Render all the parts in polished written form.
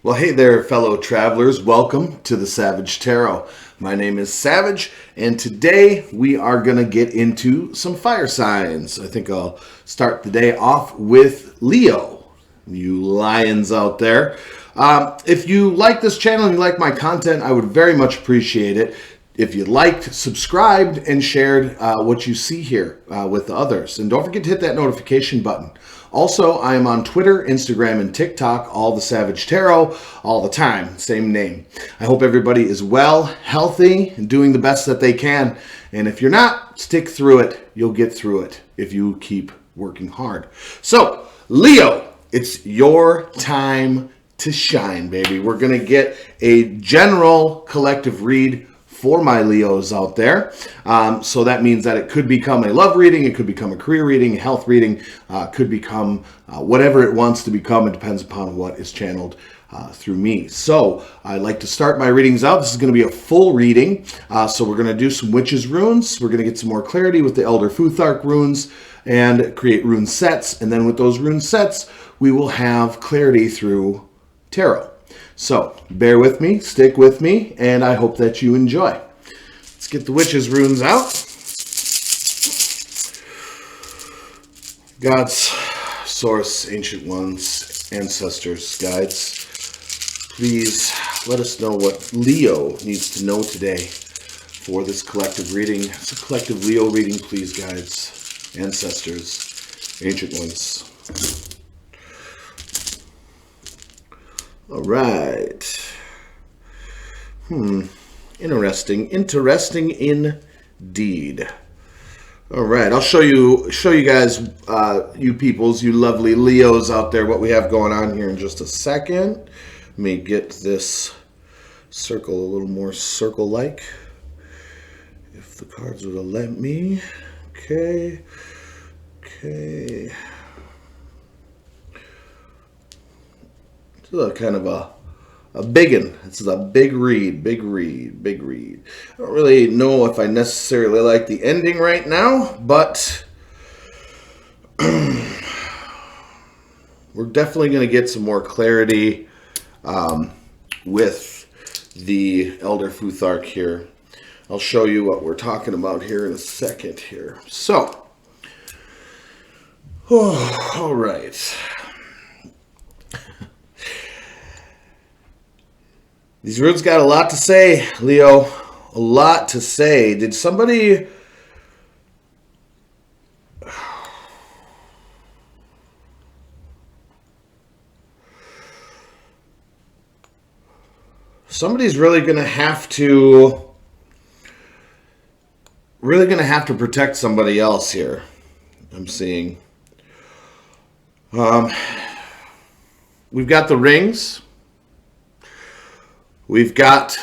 Well, hey there, fellow travelers. Welcome to the Savage Tarot. My name is Savage, and today we are going to get into some fire signs. I think I'll start the day off with Leo, you lions out there. If you like this channel and you like my content, I would very much appreciate it if you liked, subscribed, and shared what you see here with others. And don't forget to hit that notification button. Also, I am on Twitter, Instagram, and TikTok, all the Savage Tarot, all the time, same name. I hope everybody is well, healthy, and doing the best that they can. And if you're not, stick through it. You'll get through it if you keep working hard. So, Leo, it's your time to shine, baby. We're going to get a general collective read for my Leos out there. So that means that it could become a love reading, it could become a career reading, a health reading, could become whatever it wants to become. It depends upon what is channeled through me. So I like to start my readings out. This is going to be a full reading. So we're going to do some witches runes. We're going to get some more clarity with the Elder Futhark runes and create rune sets. And then with those rune sets, we will have clarity through tarot. So, bear with me, stick with me, and I hope that you enjoy. Let's get the witches' runes out. Gods, source, ancient ones, ancestors, guides, please let us know what Leo needs to know today for this collective reading. It's a collective Leo reading, please, guides, ancestors, ancient ones. All right. Interesting indeed. All right, I'll show you guys, you peoples, you lovely Leos out there, what we have going on here in just a second. Let me get this circle a little more circle-like, if the cards would have let me. Okay. It's kind of a big one. This is a big read. I don't really know if I necessarily like the ending right now, but we're definitely going to get some more clarity with the Elder Futhark here. I'll show you what we're talking about here in a second here. So, all right. These runes got a lot to say, Leo. A lot to say. Did somebody... Somebody's really going to have to... protect somebody else here. I'm seeing. We've got the rings. We've got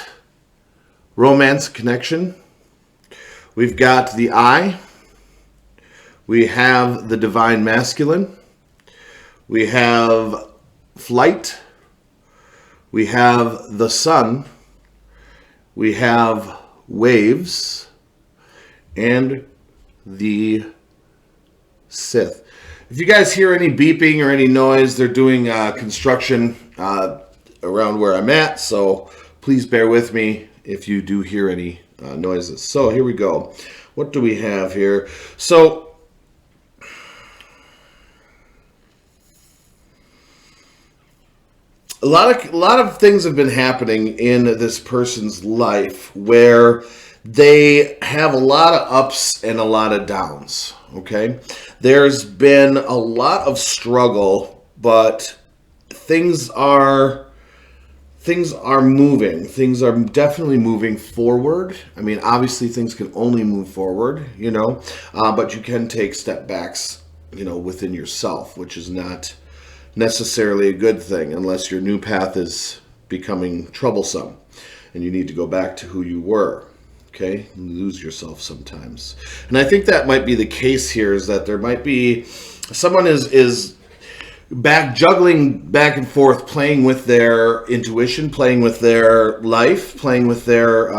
romance connection. We've got the eye. We have the divine masculine. We have flight. We have the sun. We have waves. And the Sith. If you guys hear any beeping or any noise, they're doing construction around where I'm at, so please bear with me if you do hear any noises. So here we go. What do we have here? So a lot of things have been happening in this person's life where they have a lot of ups and a lot of downs. Okay, there's been a lot of struggle, but things are moving. Things are definitely moving forward. I mean, obviously things can only move forward, but you can take step backs, within yourself, which is not necessarily a good thing unless your new path is becoming troublesome and you need to go back to who you were. Okay, you lose yourself sometimes. And I think that might be the case here, is that there might be someone is juggling back and forth, playing with their intuition, playing with their life, playing with their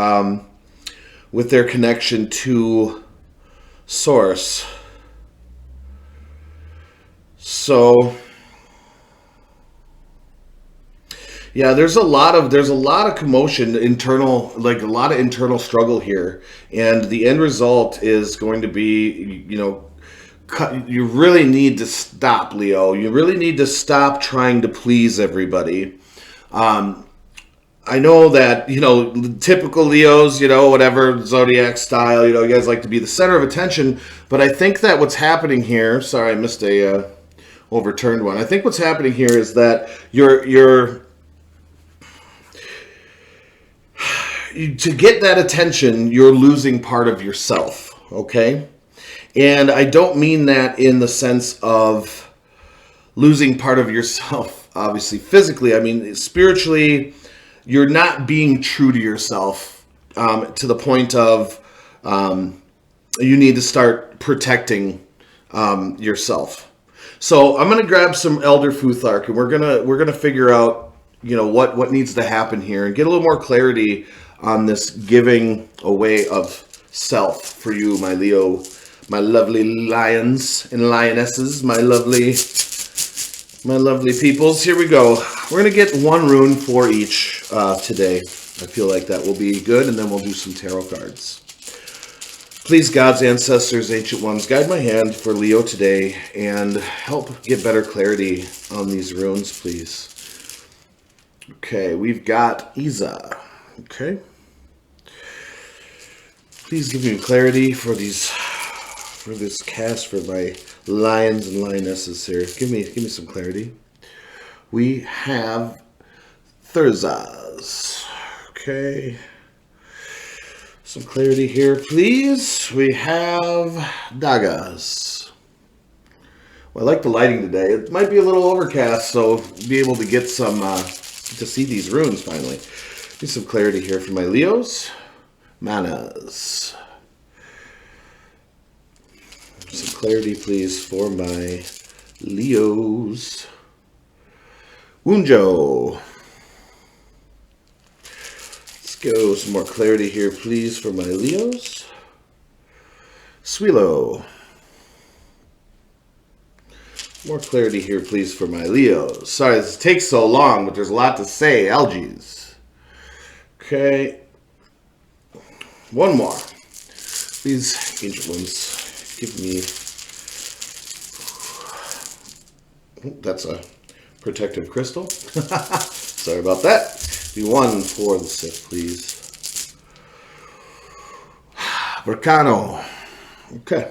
connection to source. So Yeah, there's a lot of commotion, internal, like a lot of internal struggle here, and the end result is going to be, you really need to stop, Leo. You really need to stop trying to please everybody. I know that, typical Leos, whatever zodiac style, you guys like to be the center of attention, but I think that what's happening here, sorry, I missed a overturned one. I think what's happening here is that to get that attention, you're losing part of yourself, okay? And I don't mean that in the sense of losing part of yourself, obviously, physically. I mean, spiritually, you're not being true to yourself to the point of you need to start protecting yourself. So I'm gonna grab some Elder Futhark, and we're gonna figure out what needs to happen here and get a little more clarity on this giving away of self for you, my Leo, my lovely lions and lionesses, my lovely peoples. Here we go. We're gonna get one rune for each today. I feel like that will be good, and then we'll do some tarot cards. Please, gods, ancestors, ancient ones, guide my hand for Leo today and help get better clarity on these runes, please. Okay, we've got Iza. Okay. Please give me clarity for this cast for my lions and lionesses here. Give me some clarity. We have Thurzas. Okay. Some clarity here, please. We have Dagas. Well, I like the lighting today. It might be a little overcast, so be able to get some to see these runes finally. Get some clarity here for my Leos. Manas. Some clarity, please, for my Leos. Wunjo. Let's go. Some more clarity here, please, for my Leos. Swilo. More clarity here, please, for my Leos. Sorry, this takes so long, but there's a lot to say. Algies. Okay. One more. Please, ancient ones, give me... That's a protective crystal. Sorry about that. Be one for the Sith, please. Volcano. Okay.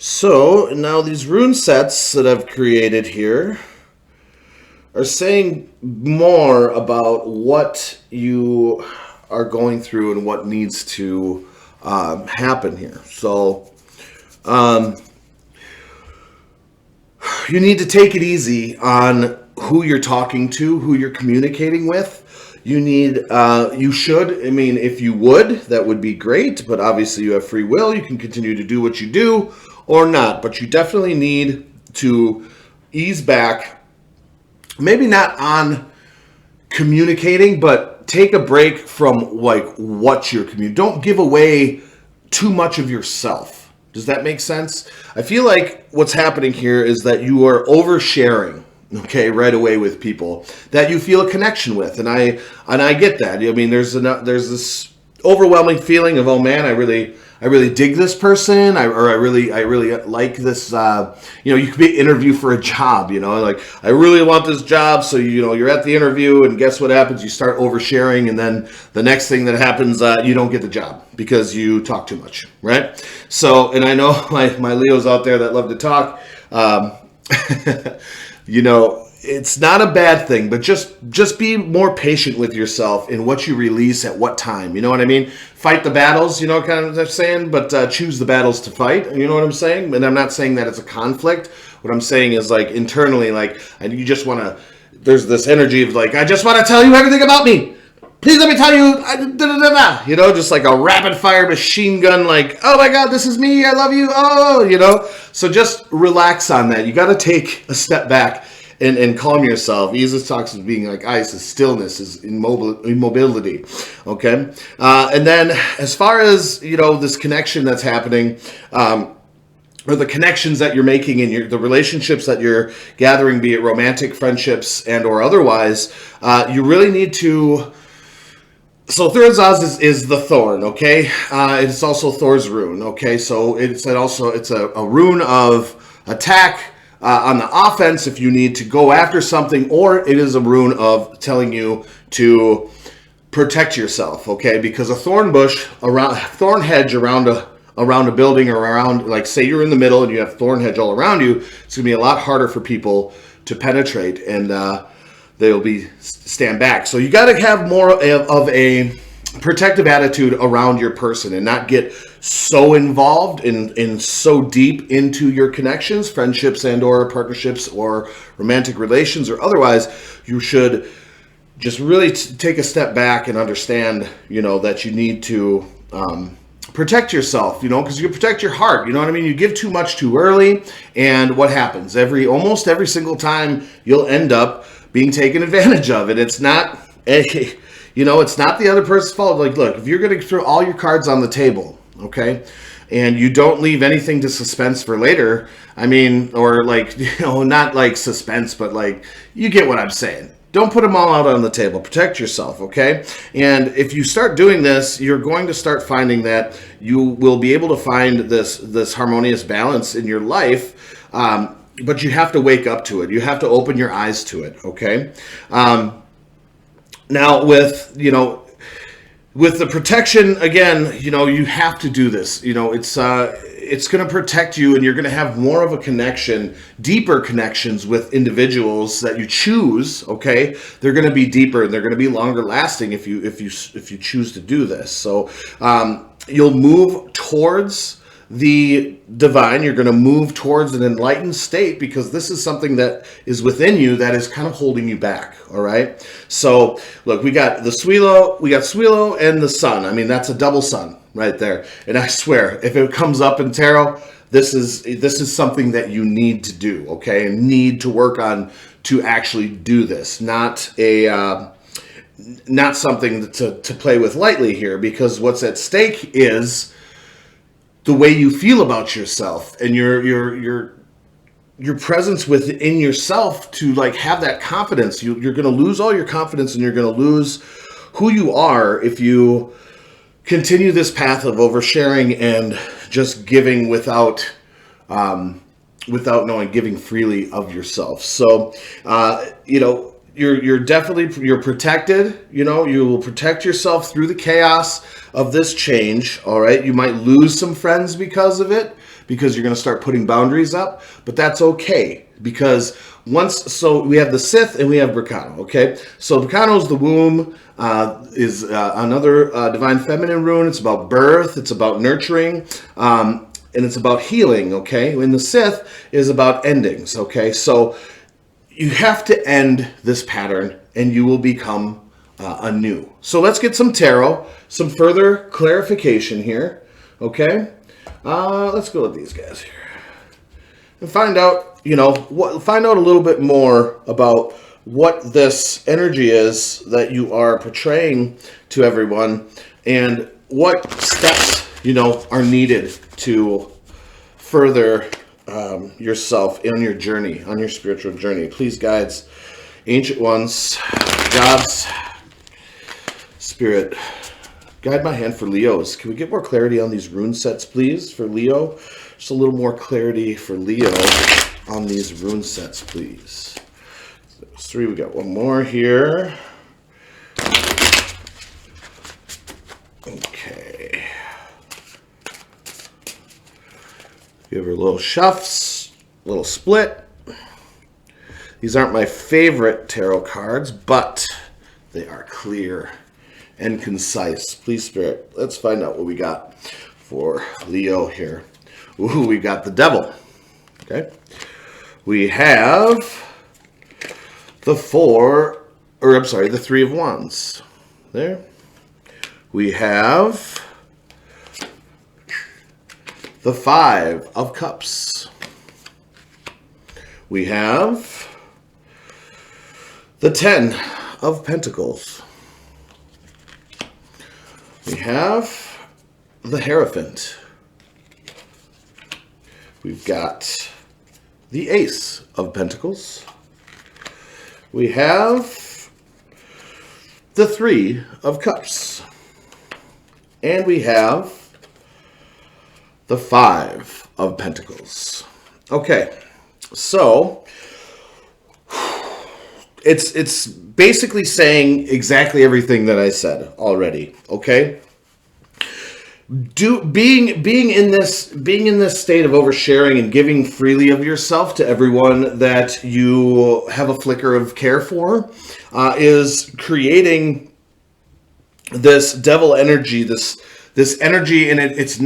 So, now these rune sets that I've created here are saying more about what you are going through and what needs to happen here. So, you need to take it easy on who you're talking to, who you're communicating with. You should, I mean, if you would, that would be great, but obviously you have free will. You can continue to do what you do or not, but you definitely need to ease back, maybe not on communicating, but take a break from like what you're communicating. Don't give away too much of yourself. Does that make sense? I feel like what's happening here is that you are oversharing, okay, right away with people that you feel a connection with, and I get that. I mean, there's this overwhelming feeling of, oh man, I really dig this person, I really like this. You could be interview for a job, like I really want this job. So you're at the interview, and guess what happens? You start oversharing, and then the next thing that happens, you don't get the job because you talk too much, right? So, and I know my Leos out there that love to talk. It's not a bad thing, but just be more patient with yourself in what you release at what time. You know what I mean? Fight the battles, kind of what I'm saying, but choose the battles to fight. You know what I'm saying? And I'm not saying that it's a conflict. What I'm saying is like internally, like you just want to. There's this energy of like, I just want to tell you everything about me. Please let me tell you, just like a rapid fire machine gun, like, oh my God, this is me, I love you, So just relax on that. You got to take a step back and calm yourself. Jesus talks of being like ice, is stillness, is immobility, okay? And then as far as, this connection that's happening, or the connections that you're making in the relationships that you're gathering, be it romantic friendships and or otherwise, you really need to. So Thurzaz is the thorn, okay? It's also Thor's rune, okay? So it's a rune of attack on the offense if you need to go after something, or it is a rune of telling you to protect yourself, okay? Because a thorn hedge around a building, or around, like, say you're in the middle and you have thorn hedge all around you, it's gonna be a lot harder for people to penetrate, and they'll stand back. So you got to have more of a protective attitude around your person and not get so involved in so deep into your connections, friendships and or partnerships or romantic relations or otherwise. You should just really take a step back and understand, that you need to protect yourself, because you protect your heart. You know what I mean? You give too much too early, and what happens? Almost every single time you'll end up being taken advantage of. And it's not it's not the other person's fault. Like, look, if you're going to throw all your cards on the table, okay, and you don't leave anything to suspense for later, or not like suspense, but like, you get what I'm saying. Don't put them all out on the table. Protect yourself, okay? And if you start doing this, you're going to start finding that you will be able to find this harmonious balance in your life. But you have to wake up to it. You have to open your eyes to it, okay? Now, with the protection, again, you have to do this. It's going to protect you, and you're going to have more of a connection, deeper connections with individuals that you choose, okay? They're going to be deeper, and they're going to be longer lasting if you choose to do this. So you'll move towards the divine. You're going to move towards an enlightened state, because this is something that is within you that is kind of holding you back. All right. So look, we got Suilo and the sun. That's a double sun right there. And I swear, if it comes up in tarot, this is something that you need to do. Okay. And need to work on to actually do this. Not something to play with lightly here, because what's at stake is the way you feel about yourself and your presence within yourself to like have that confidence. You're going to lose all your confidence, and you're going to lose who you are if you continue this path of oversharing and just giving without knowing, giving freely of yourself. So, you're definitely protected. You will protect yourself through the chaos of this change. All right. You might lose some friends because of it, because you're going to start putting boundaries up, but that's okay, because so we have the Sith and we have Berkano. Okay. So Berkano is the womb, is another divine feminine rune. It's about birth. It's about nurturing. And it's about healing. Okay. And the Sith is about endings. Okay. So you have to end this pattern, and you will become anew. So let's get some tarot, some further clarification here. Okay, let's go with these guys here and find out. Find out a little bit more about what this energy is that you are portraying to everyone, and what steps are needed to further yourself on your journey, on your spiritual journey. Please, guides, ancient ones, gods, spirit, guide my hand for Leo's. Can we get more clarity on these rune sets, please, for Leo? Just a little more clarity for Leo on these rune sets, please. So there's 3. We got one more here. Okay. Give her little shuffs, little split. These aren't my favorite tarot cards, but they are clear and concise. Please, Spirit, let's find out what we got for Leo here. Ooh, we got the Devil. Okay. We have the 3 of Wands. There. We have the 5 of Cups. We have the 10 of Pentacles. We have the Hierophant. We've got the Ace of Pentacles. We have the Three of Cups. And we have the Five of Pentacles. Okay, so it's basically saying exactly everything that I said already. Okay, being in this state of oversharing and giving freely of yourself to everyone that you have a flicker of care for is creating this devil energy, this energy, and it's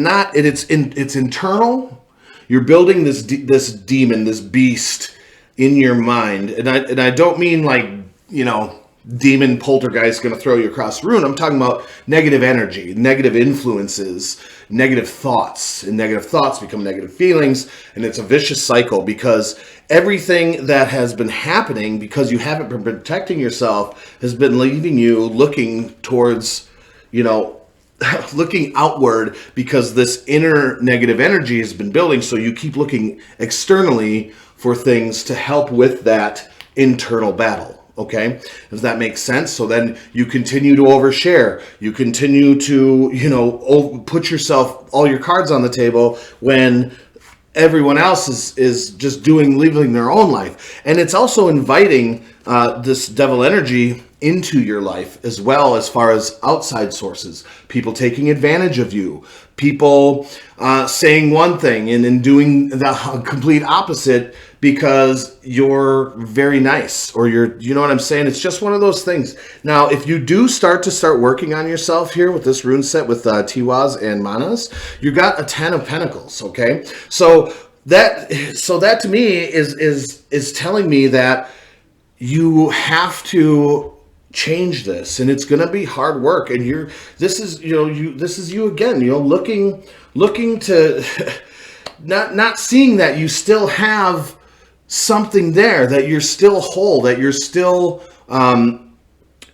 internal. You're building this demon, this beast in your mind, and I don't mean like, you know, demon poltergeist going to throw you across the room. I'm talking about negative energy, negative influences, negative thoughts, and negative thoughts become negative feelings, and it's a vicious cycle because everything that has been happening because you haven't been protecting yourself has been leaving you looking towards, you know, looking outward because this inner negative energy has been building. So you keep looking externally for things to help with that internal battle. Okay, does that make sense? So then you continue to overshare. You continue to, you know, put yourself, all your cards on the table when everyone else is just living their own life. And it's also inviting this devil energy into your life as well, as far as outside sources, people taking advantage of you, people saying one thing and then doing the complete opposite because you're very nice, or you know what I'm saying? It's just one of those things. Now, if you do start working on yourself here with this rune set with Tiwaz and Manas, you got a 10 of Pentacles, okay? So that to me is telling me that you have to change this, and it's going to be hard work, and this is you again, you know, looking to not seeing that you still have something there, that you're still whole, that you're still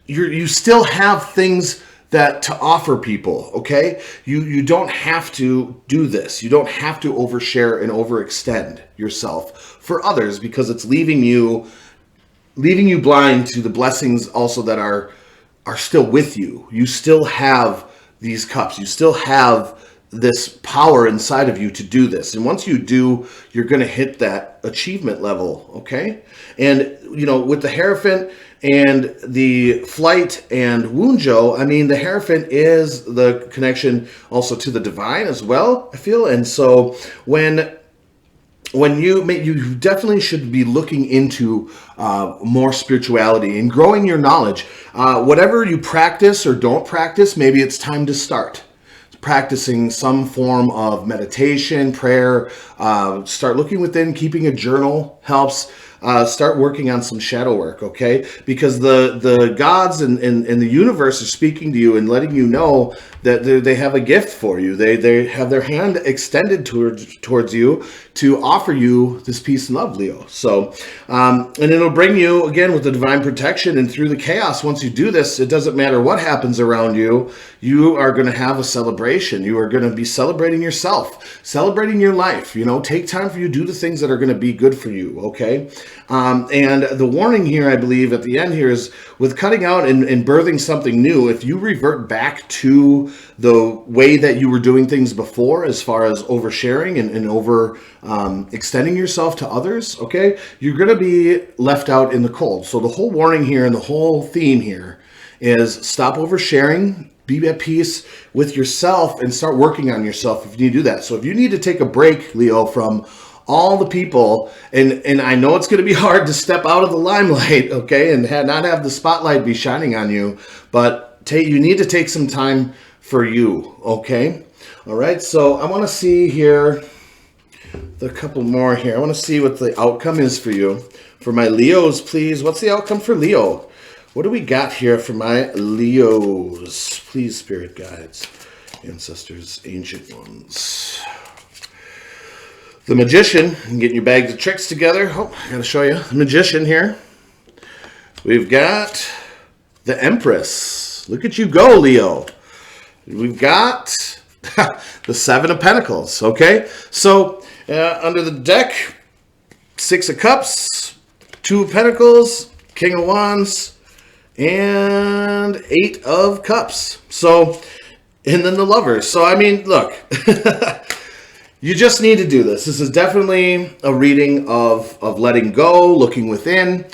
you still have things that to offer people. Okay, you don't have to do this. You don't have to overshare and overextend yourself for others, because it's leaving you blind to the blessings also that are still with you. You still have these cups. You still have this power inside of you to do this. And once you do, you're going to hit that achievement level, okay? And, you know, with the Hierophant and the Flight and Wunjo, I mean, the Hierophant is the connection also to the divine as well, I feel. And so when you definitely should be looking into more spirituality and growing your knowledge. Whatever you practice or don't practice, maybe it's time to start practicing some form of meditation, prayer. Start looking within. Keeping a journal helps. Start working on some shadow work, okay? Because the gods and the universe are speaking to you and letting you know that they have a gift for you. They have their hand extended towards you to offer you this peace and love, Leo. So, and it'll bring you, again, with the divine protection and through the chaos. Once you do this, it doesn't matter what happens around you. You are going to have a celebration. You are going to be celebrating yourself, celebrating your life. You know, take time for you to do the things that are going to be good for you, okay? And the warning here, I believe, at the end here is with cutting out and birthing something new, if you revert back to the way that you were doing things before, as far as oversharing and over extending yourself to others, okay, you're going to be left out in the cold. So the whole warning here and the whole theme here is stop oversharing, be at peace with yourself, and start working on yourself if you need to do that. So if you need to take a break, Leo, from all the people, and I know it's going to be hard to step out of the limelight, okay, and not have the spotlight be shining on you, but you need to take some time for you, okay? All right, so I want to see here a couple more here. I want to see what the outcome is for you. For my Leos, please, what's the outcome for Leo? What do we got here for my Leos? Please, spirit guides, ancestors, ancient ones. The Magician, getting your bags of tricks together. Oh, I gotta show you the Magician here. We've got the Empress. Look at you go, Leo. We've got the Seven of Pentacles, okay? So Under the deck, 6 of Cups, 2 of Pentacles, King of Wands, and 8 of Cups. So, and then the Lovers. So, I mean, look, you just need to do this. This is definitely a reading of letting go, looking within,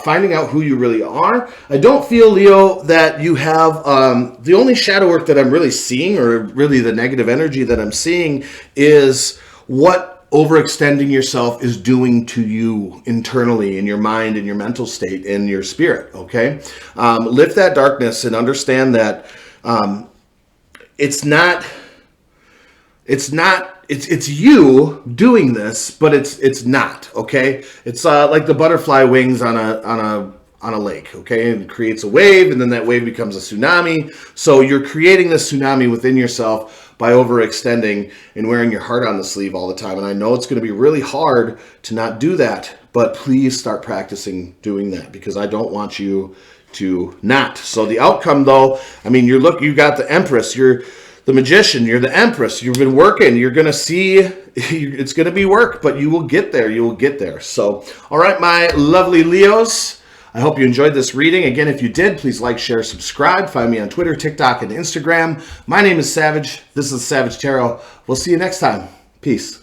finding out who you really are. I don't feel, Leo, that you have, the only shadow work that I'm really seeing, or really the negative energy that I'm seeing, is what overextending yourself is doing to you internally in your mind, in your mental state, in your spirit, okay? Lift that darkness and understand that it's you doing this, but it's not, okay? It's like the butterfly wings on a lake, okay? And it creates a wave, and then that wave becomes a tsunami. So you're creating this tsunami within yourself by overextending and wearing your heart on the sleeve all the time. And I know it's going to be really hard to not do that, but please start practicing doing that, because I don't want you to not. So the outcome, though, I mean, you got the Empress, you're the Magician, you're the Empress, you've been working, you're going to see, it's going to be work, but you will get there, So, all right, my lovely Leos, I hope you enjoyed this reading. Again, if you did, please like, share, subscribe. Find me on Twitter, TikTok, and Instagram. My name is Savage. This is Savage Tarot. We'll see you next time. Peace.